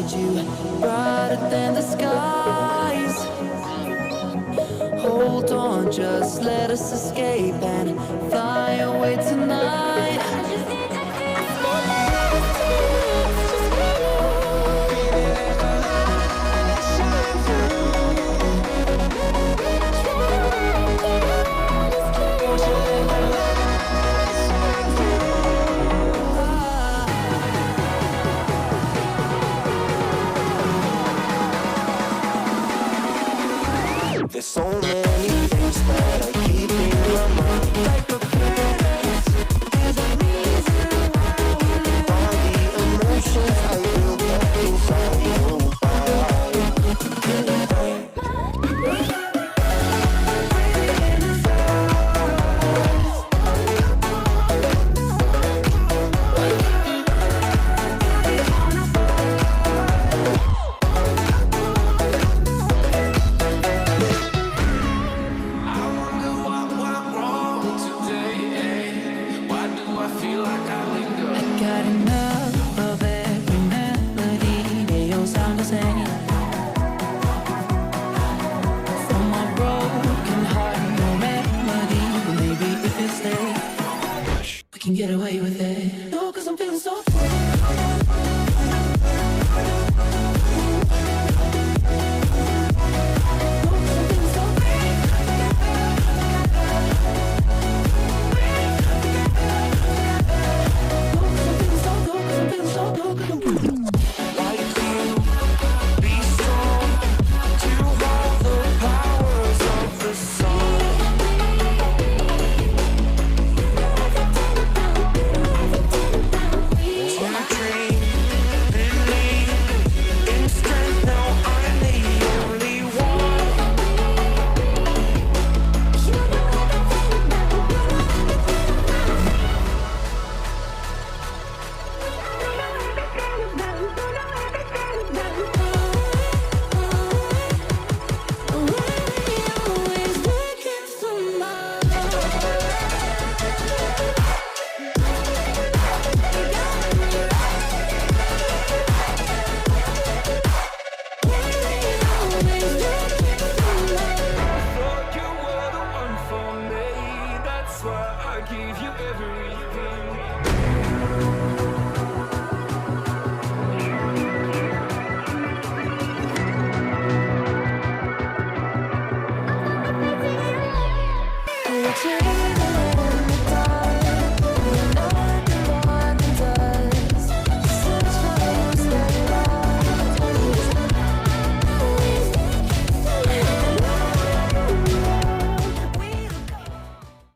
beside you, brighter than the skies. Hold on, just let us escape and fly away tonight. There's so many things that I keep in my mind, like a past. There's a reason why. All the emotions I built up inside you. Got enough of every melody. They all sound the same. From my broken heart, no remedy. Maybe if you stay, we can get away with it. No, 'cause I'm feeling so free.